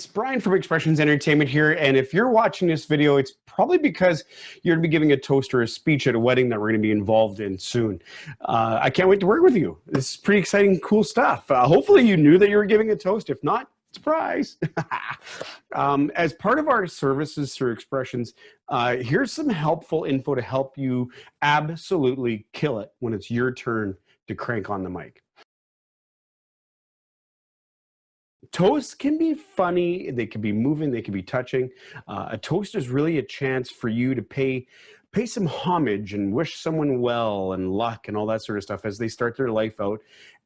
It's Brian from Expressions Entertainment here, and if you're watching this video, it's probably because you're going to be giving a toast or a speech at a wedding that we're going to be involved in soon. I can't wait to work with you. This is pretty exciting, cool stuff. Hopefully you knew that you were giving a toast. If not, surprise. As part of our services through Expressions, here's some helpful info to help you absolutely kill it when it's your turn to crank on the mic. Toasts can be funny, they can be moving, they can be touching. A toast is really a chance for you to pay some homage and wish someone well and luck and all that sort of stuff as they start their life out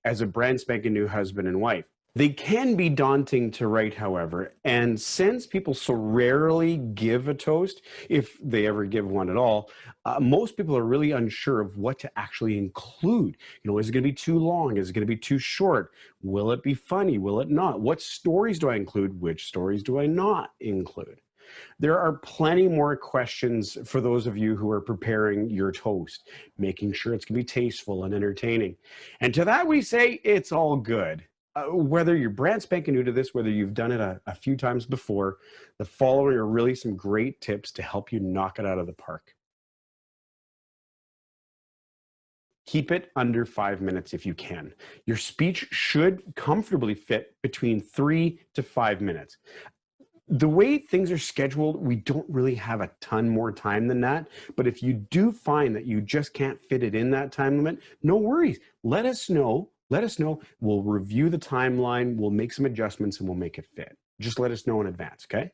as a brand spanking new husband and wife. They can be daunting to write, however, and since people so rarely give a toast, if they ever give one at all, most people are really unsure of what to actually include. You know, is it going to be too long? Is it going to be too short? Will it be funny? Will it not? What stories do I include? Which stories do I not include? There are plenty more questions for those of you who are preparing your toast, making sure it's going to be tasteful and entertaining. And to that we say, it's all good. Whether you're brand spanking new to this, whether you've done it a few times before, the following are really some great tips to help you knock it out of the park. Keep it under 5 minutes if you can. Your speech should comfortably fit between 3 to 5 minutes. The way things are scheduled, we don't really have a ton more time than that. But if you do find that you just can't fit it in that time limit, no worries. Let us know. Let us know. We'll review the timeline. We'll make some adjustments and we'll make it fit. Just let us know in advance, okay?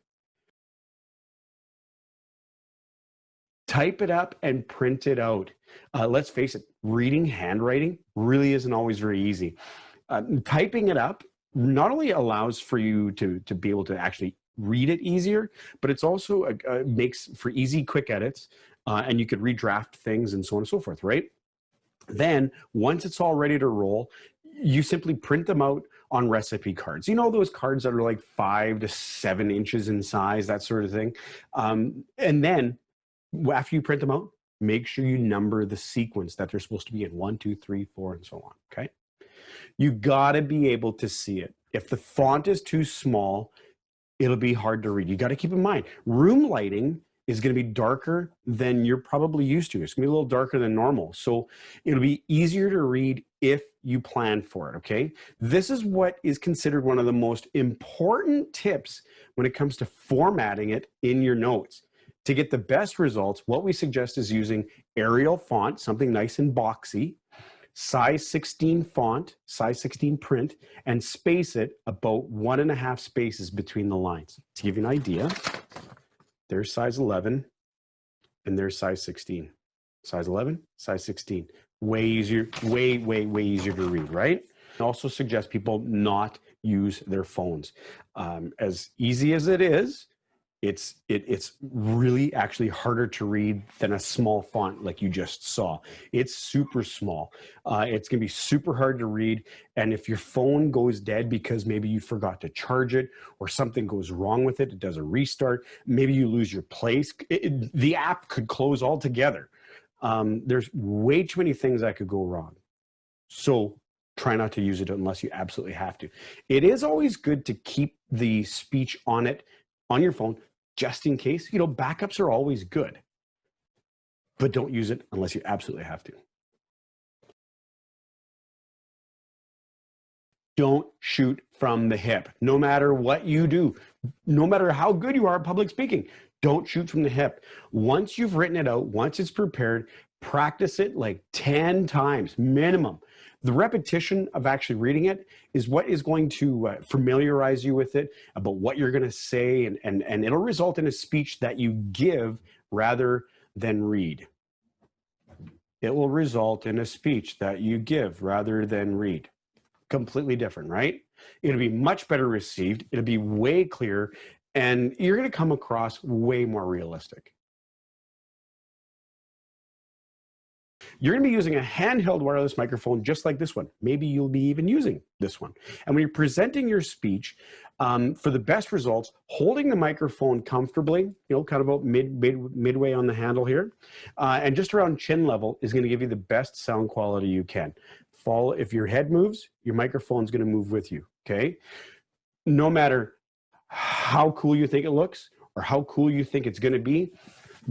Type it up and print it out. Let's face it, reading handwriting really isn't always very easy. Typing it up not only allows for you to be able to actually read it easier, but it's also makes for easy, quick edits, and you could redraft things and so on and so forth, right? Then once it's all ready to roll, you simply print them out on recipe cards. You know, those cards that are like 5 to 7 inches in size, that sort of thing. And then after you print them out, make sure you number the sequence that they're supposed to be in: 1, 2, 3, 4, and so on, okay? You gotta be able to see it. If the font is too small, it'll be hard to read. You got to keep in mind, room lighting is going to be darker than you're probably used to. It's going to be a little darker than normal. So it'll be easier to read if you plan for it, okay? This is what is considered one of the most important tips when it comes to formatting it in your notes. To get the best results, what we suggest is using Arial font, something nice and boxy, size 16 font, size 16 print, and space it about 1.5 spaces between the lines. To give you an idea, there's size 11 and there's size 16. Size 11, size 16. Way easier, way easier to read, right? I also suggest people not use their phones. As easy as it is, it's really actually harder to read than a small font like you just saw. It's super small. It's gonna be super hard to read. And if your phone goes dead because maybe you forgot to charge it or something goes wrong with it, it does a restart, maybe you lose your place, the app could close altogether. There's way too many things that could go wrong. So try not to use it unless you absolutely have to. It is always good to keep the speech on your phone, just in case. You know, backups are always good, but don't use it unless you absolutely have to. Don't shoot from the hip. No matter what you do, no matter how good you are at public speaking, don't shoot from the hip. Once you've written it out, once it's prepared, practice it like 10 times minimum. The repetition of actually reading it is what is going to familiarize you with it, about what you're going to say, and it'll result in a speech that you give rather than read. It will result in a speech that you give rather than read. Completely different, right? It'll be much better received. It'll be way clearer, and you're going to come across way more realistic. You're going to be using a handheld wireless microphone just like this one. Maybe you'll be even using this one. And when you're presenting your speech, for the best results, holding the microphone comfortably, you know, kind of about midway on the handle here, and just around chin level is going to give you the best sound quality you can. If your head moves, your microphone's going to move with you, okay? No matter how cool you think it looks or how cool you think it's going to be,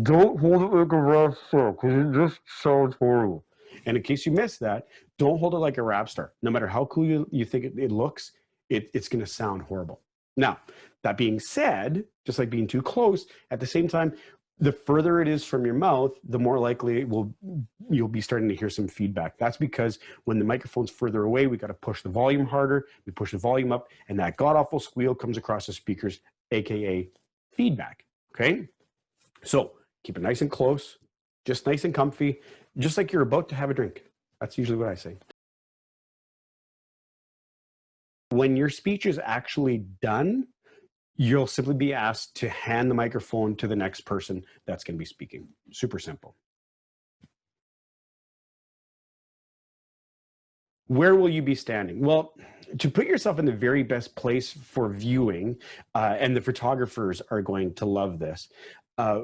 don't hold it like a rap star because it just sounds horrible. And in case you missed that, don't hold it like a rap star. No matter how cool you think it looks, it's going to sound horrible. Now, that being said, just like being too close, at the same time, the further it is from your mouth, the more likely you'll be starting to hear some feedback. That's because when the microphone's further away, we got to push the volume harder. We push the volume up, and that god-awful squeal comes across the speakers, aka feedback. Okay? So keep it nice and close, just nice and comfy, just like you're about to have a drink. That's usually what I say. When your speech is actually done, you'll simply be asked to hand the microphone to the next person that's going to be speaking. Super simple. Where will you be standing? Well, to put yourself in the very best place for viewing, and the photographers are going to love this,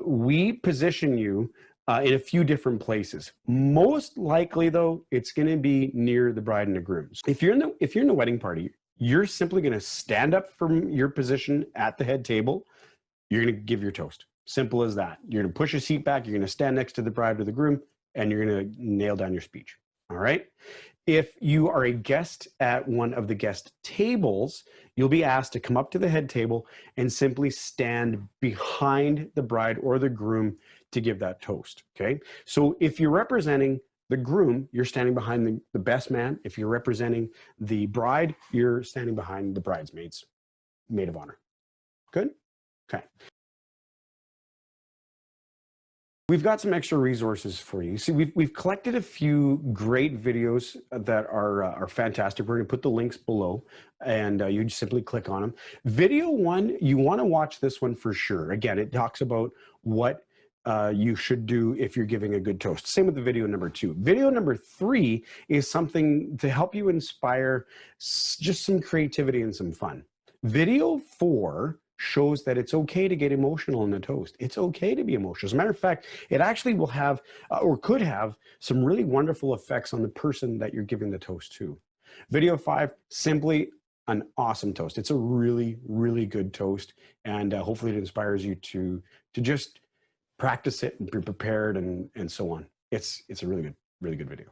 we position you in a few different places. Most likely, though, it's going to be near the bride and the groom. If you're in the wedding party, you're simply going to stand up from your position at the head table. You're going to give your toast. Simple as that. You're going to push your seat back. You're going to stand next to the bride or the groom, and you're going to nail down your speech. All right? If you are a guest at one of the guest tables, you'll be asked to come up to the head table and simply stand behind the bride or the groom to give that toast. Okay? So if you're representing the groom, you're standing behind the best man. If you're representing the bride, you're standing behind the bridesmaids, maid of honor. Good? Okay. We've got some extra resources for you. See, we've collected a few great videos that are fantastic. We're going to put the links below, and you just simply click on them. Video 1, you want to watch this one for sure. Again, it talks about what you should do if you're giving a good toast. Same with the video number 2. Video number 3 is something to help you inspire just some creativity and some fun. Video 4 shows that it's okay to get emotional in the toast. It's okay to be emotional. As a matter of fact, it actually will have or could have some really wonderful effects on the person that you're giving the toast to. Video 5, simply an awesome toast. It's a really, really good toast, and hopefully it inspires you to just practice it and be prepared and so on. It's a really good video.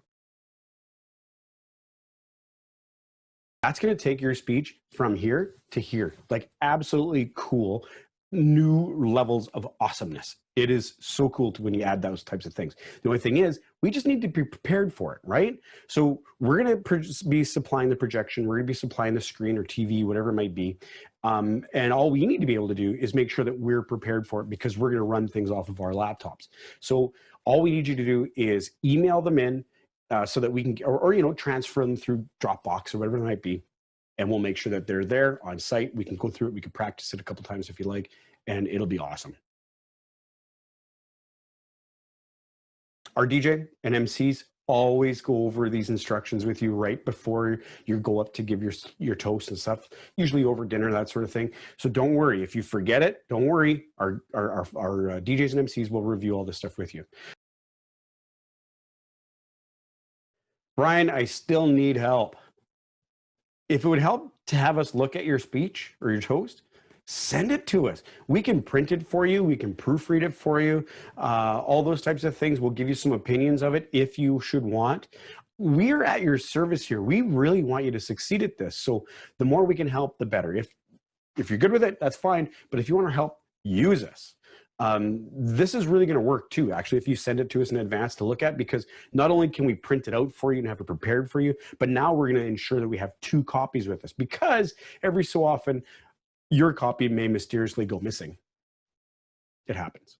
That's going to take your speech from here to here, like absolutely cool, new levels of awesomeness. It is so cool when you add those types of things. The only thing is, we just need to be prepared for it, right? So we're going to be supplying the projection. We're going to be supplying the screen or TV, whatever it might be. And all we need to be able to do is make sure that we're prepared for it because we're going to run things off of our laptops. So all we need you to do is email them in so that we can, or transfer them through Dropbox or whatever it might be. And we'll make sure that they're there on site. We can go through it. We can practice it a couple times if you like, and it'll be awesome. Our DJ and MCs always go over these instructions with you right before you go up to give your toast and stuff, usually over dinner, that sort of thing. So don't worry. If you forget it, don't worry. Our DJs and MCs will review all this stuff with you. Brian, I still need help. If it would help to have us look at your speech or your toast, send it to us. We can print it for you. We can proofread it for you. All those types of things. We'll give you some opinions of it if you should want. We're at your service here. We really want you to succeed at this. So the more we can help, the better. If you're good with it, that's fine. But if you want to help, use us. This is really going to work too, actually, if you send it to us in advance to look at, because not only can we print it out for you and have it prepared for you, but now we're going to ensure that we have 2 copies with us, because every so often your copy may mysteriously go missing. It happens.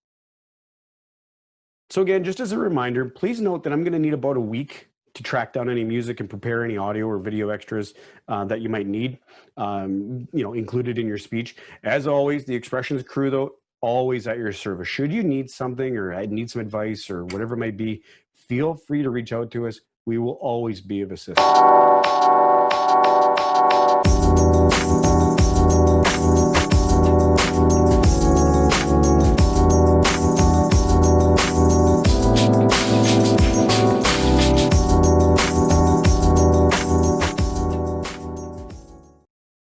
So again, just as a reminder, please note that I'm going to need about a week to track down any music and prepare any audio or video extras that you might need, included in your speech. As always, the Expressions crew, though, always at your service. Should you need something or need some advice or whatever it might be, feel free to reach out to us. We will always be of assistance.